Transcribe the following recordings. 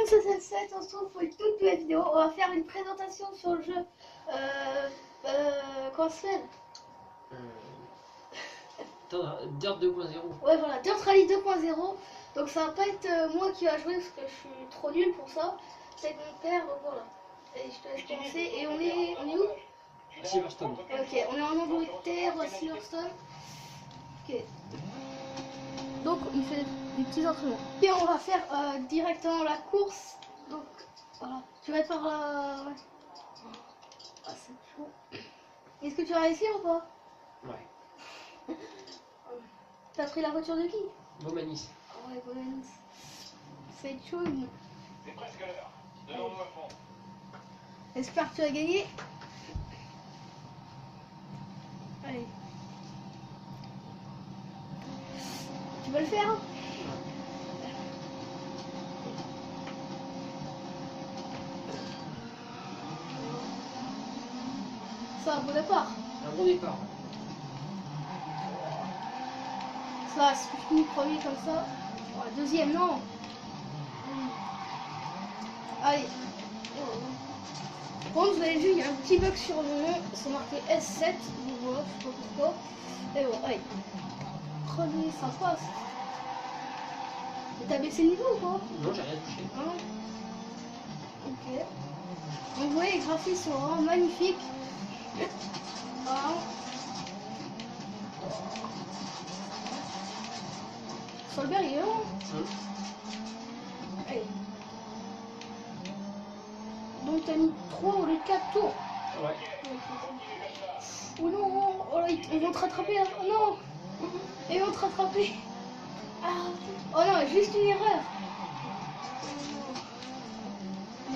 sur cette fête, on se retrouve pour une toute nouvelle vidéo. On va faire une présentation sur le jeu. Comment ça s'appelle Dirt 2.0. Ouais, voilà, Dirt Rally 2.0. Donc ça va pas être moi qui va jouer parce que je suis trop nul pour ça. C'est avec mon père, donc voilà. Et je te laisse commencer. Et on est où? Silverstone. Ok, on est en Angleterre, à Silverstone. Ok. Donc il fait des petits entraînements. Et on va faire directement la course. Donc voilà. Tu vas être par ouais. Ah, c'est chaud. Est-ce que tu vas réussir ou pas? Ouais. T'as pris la voiture de qui? Bomanis. Ah ouais, Bomanis. Ça va être chaud. Mais... C'est presque l'heure. Devant nous à fond. J'espère que tu vas gagner. Allez. Tu vas le faire? Ça, un bon départ. Un bon départ. Ça, si tu finis premier comme ça. Ouais, deuxième, non. Allez. Par contre, vous avez vu, il y a un petit bug sur le nom. C'est marqué S7. Donc voilà, je sais pas pourquoi. Et bon, allez. Premier, ça passe. Et t'as baissé le niveau ou quoi? Non, j'ai rien touché. Hein? Ok. Donc vous voyez, les graphismes sont vraiment magnifiques. Voilà. Solberg, il est long. Allez. Donc t'as mis 3 ou les 4 tours. Ouais. Oh non, oh là, ils vont te rattraper là. Oh non, ils vont te rattraper. Ah. Oh non, juste une erreur.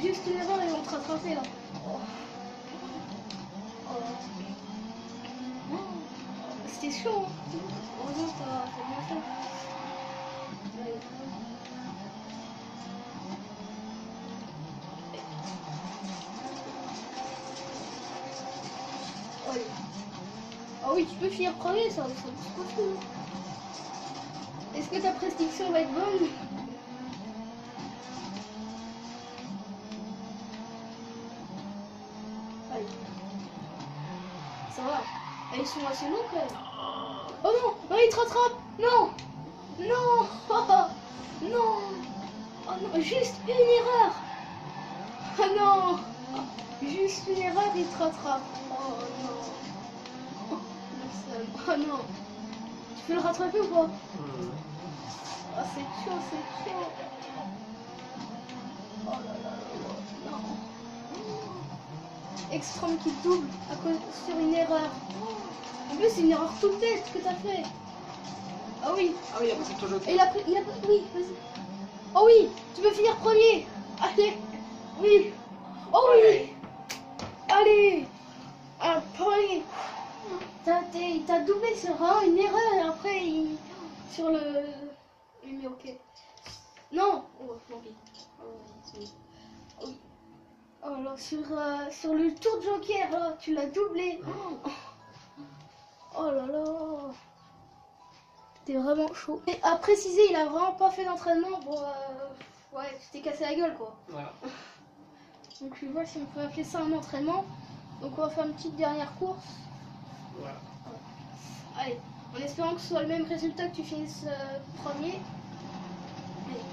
Juste une erreur, ils vont te rattraper là. Oh. Oh. C'était chaud. Hein. Heureusement, t'as bien fait. Allez. Allez. Ah oui, tu peux finir premier, ça c'est pas fou. Est-ce que ta prescription va être bonne? Allez. Ça va. Ah, ils sont assez longs quand même. Oh non, non, ils te rattrapent. Non. Non. Oh, non. Oh non, juste une erreur. Oh non. Juste une erreur, ils te rattrapent. Oh non. Oh non. Tu peux le rattraper ou pas? Ah, c'est chaud, c'est chaud. Oh là là là là. Non. Extrême qui double à cause sur une erreur. En plus, c'est une erreur toute bête que t'as fait. Ah oui. Ah oui, il a pas fait ton joker. Et il a oui, vas-y. Oh oui, tu peux finir premier. Allez. Oui. Oh oui. Allez. Ah, premier. T'as doublé sur vraiment une erreur et après sur le... Mais ok. Non. Oh, tant pis. Oh, oui. Oh là, sur le tour de joker, là, tu l'as doublé. Oh là là. C'était vraiment chaud. Et à préciser, il a vraiment pas fait d'entraînement pour... ouais, tu t'es cassé la gueule, quoi. Voilà. Donc je vois si on peut appeler ça un entraînement. Donc on va faire une petite dernière course. Voilà. Allez, en espérant que ce soit le même résultat que tu finisses premier. Allez.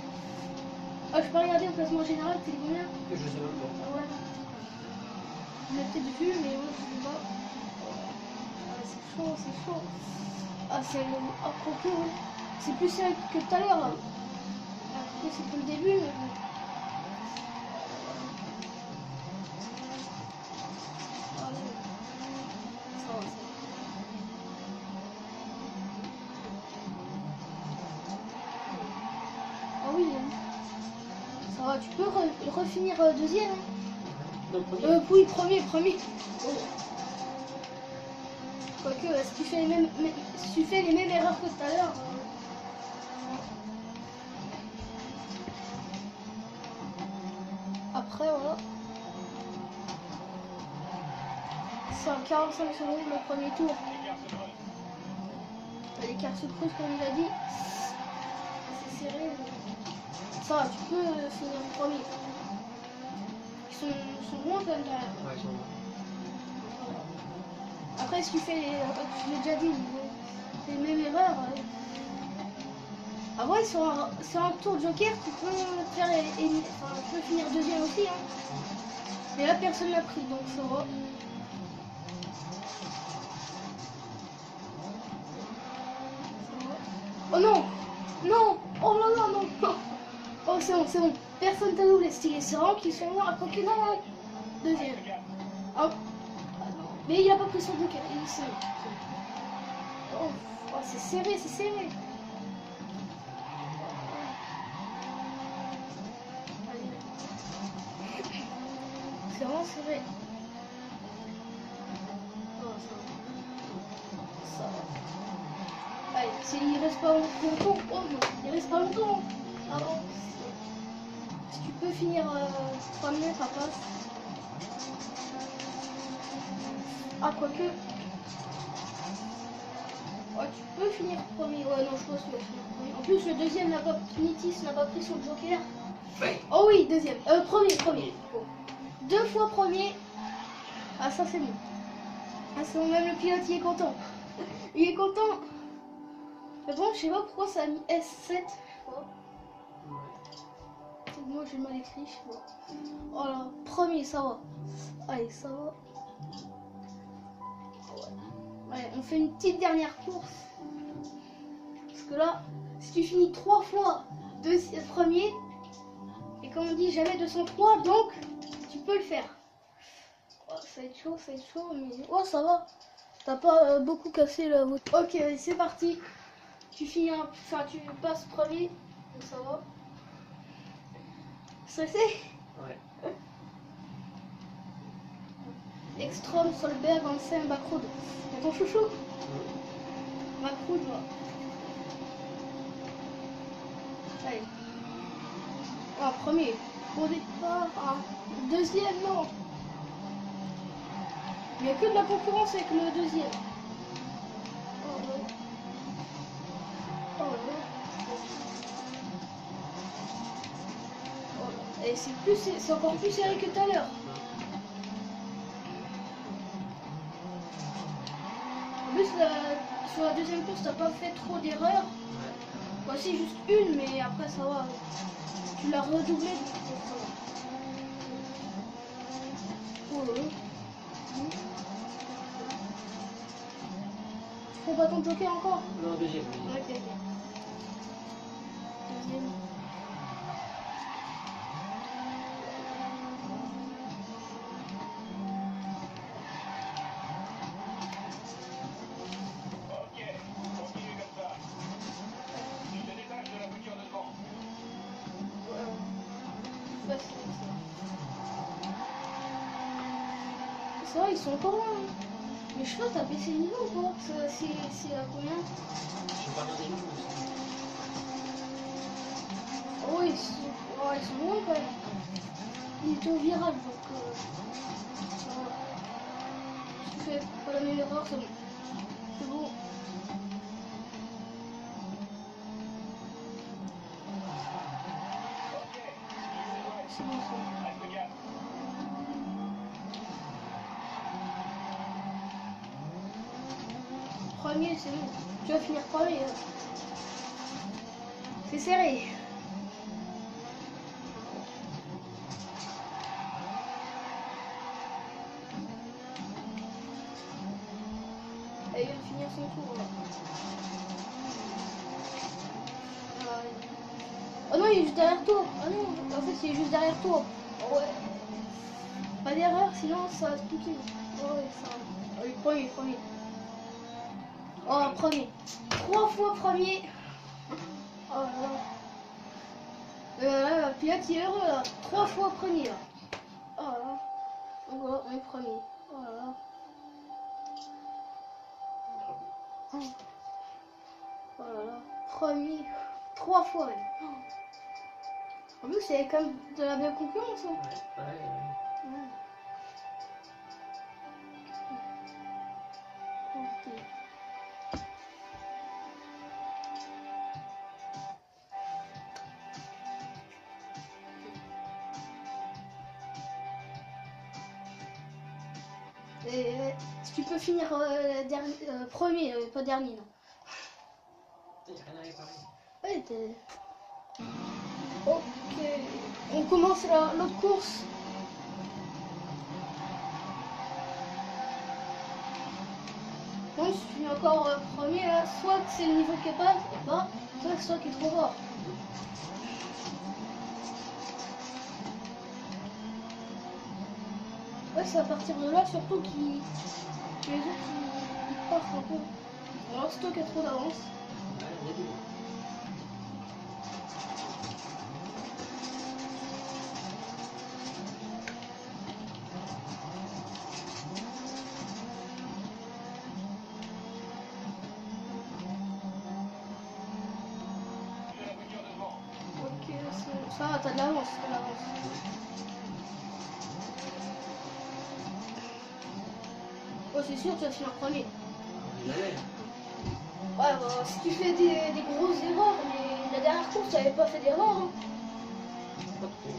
Oh, je peux regarder au classement général, t'es combien? Je sais même pas. Ouais. Je l'ai peut-être vu, mais moi je sais pas. Ah, c'est chaud, c'est chaud. Ah, c'est le... À propos, c'est plus serré que tout à l'heure, là. Après, c'est que le début, mais bon. Allez. Ça va, ça va. Ah oui, ça va, tu peux refinir deuxième. Hein. Non, premier. Oui, premier. Oh. Quoique, si tu fais les mêmes erreurs que tout à l'heure. Après, voilà. C'est en 45 secondes le premier tour. L'écart se creuse comme il a dit. C'est serré. Ça va, tu peux finir premier. Ils sont bons quand même derrière. Ouais, ils sont bons. Après, si tu fais les. Je l'ai déjà dit, c'est les mêmes erreurs. Après, sur un tour de joker, tu peux faire enfin, tu peux finir deuxième aussi. Hein. Mais là, personne n'a pris, donc ça va. Oh non! Non! Oh là là, non! Non. Oh, c'est bon, c'est bon. Personne t'a doublé, stylé. C'est vraiment qu'ils sont loin à croquer. Non! Deuxième. Oh. Mais il a pas pris son joker. Il est serré. Oh, oh, c'est serré, c'est serré. C'est vraiment serré. Oh, ça va. Allez, s'il reste pas longtemps. Oh non, il reste pas longtemps. Ah bon. Si tu peux finir 3 minutes, ça passe. Ah, quoique. Oh, tu peux finir premier. Ouais, non, je pense que tu vas finir premier. En plus, le deuxième Nitis n'a pas pris son joker. Oh oui, deuxième. Premier. Bon. 2 fois premier. Ah, ça c'est bon. Ah, c'est bon, même le pilote il est content. Il est content. Mais bon, je sais pas pourquoi ça a mis S7. Moi j'ai mal écrit, je sais pas. Oh là, premier, ça va. Allez, ça va. Ouais, on fait une petite dernière course. Parce que là, si tu finis 3 fois premier, et comme on dit, jamais 203, donc tu peux le faire. Oh, ça va être chaud, mais... Oh, ça va. T'as pas beaucoup cassé la voûte. Ok, allez, c'est parti. Tu finis enfin, tu passes premier, donc ça va. Stressé? Ouais. Ekstrom, Solberg, Hansen, Backroad. Y'a ton chouchou? Backroad, là. Allez. Ah, premier. Au départ. Ah, deuxième, non. Il n'y a que de la concurrence avec le deuxième. Oh, ouais. Oh, ouais. Oh, et c'est encore plus serré que tout à l'heure. En plus, sur la deuxième course, t'as pas fait trop d'erreurs. Voici juste une, mais après ça va. Tu l'as redoublé. Oh là là. Tu prends pas ton joker encore? Non, deuxième. Ok, ok. Deuxième. Ok, continue comme ça. Tu te détaches de la voiture de devant. Facile, ça. Ça va, ils sont encore loin. Hein. Mais je sais pas, t'as baissé le niveau ou quoi? C'est à combien? Je suis pas regardé le Oh, ils sont loin quand même. Il est au virage donc ça va. Si tu fais pas la même erreur, c'est bon. C'est bon. Ok, C'est bon, c'est bon. reste calme. Premier, c'est bon. Tu vas finir premier. Hein. C'est serré. Elle vient de finir son tour là. Oh non, il est juste derrière toi. Ah non, en fait, il est juste derrière toi. Oh ouais. Pas d'erreur, sinon ça va se piquer. Oh ouais, ça va. Oh, il est premier. Oh, premier. 3 fois premier. Oh là là. Là, pilote, il est heureux là. 3 fois premier là. Oh là là. Voilà, on est premier. Oh là là. Oh, oh là là. Premier. 3 fois même. En plus, c'est comme de la belle concurrence. Hein. Ouais. Ok. Si tu peux finir premier, pas dernier, non. J'ai rien à réparer. Ouais, ok, on commence l'autre course. Bon, je suis encore premier là, soit que c'est le niveau qui est pas, soit qui est trop fort. Ouais, c'est à partir de là surtout que les autres ils partent un peu. Alors Stock a trop d'avance. Ouais, on est deux. Ok, ça va, t'as de l'avance, t'as de l'avance. Oh, c'est sûr, tu vas finir premier. Ouais. Ouais, bah, si tu fais des grosses erreurs, mais la dernière course, t'avais pas fait d'erreur. Hein. Pas trop.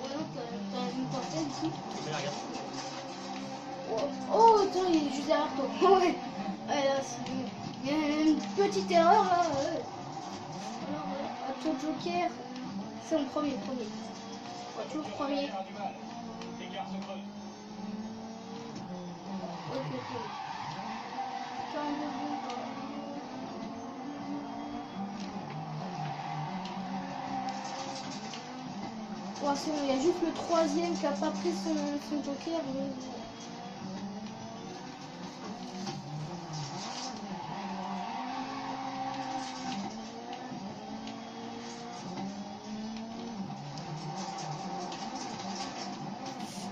Ouais, non, t'as même pas fait du tout. Mais là, regarde. Oh, attends, il est juste derrière toi. Ouais, ouais là, il y a une petite erreur là. Ouais. Alors, à ton joker, c'est mon premier. Ouais, toujours premier. Ok. 42 secondes. Ouais, c'est bon, il y a juste le troisième qui a pas pris son joker. Mais...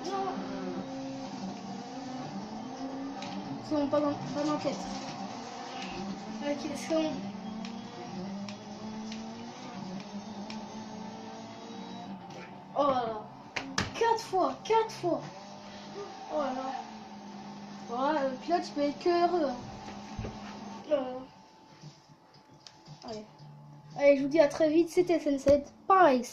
Non, c'est bon, pas d'enquête. Ok, c'est bon. Oh là là. 4 fois. Oh là là. Voilà, le pilote, il peut être que heureux. Allez. Allez, je vous dis à très vite. C'était Sunset. Paris.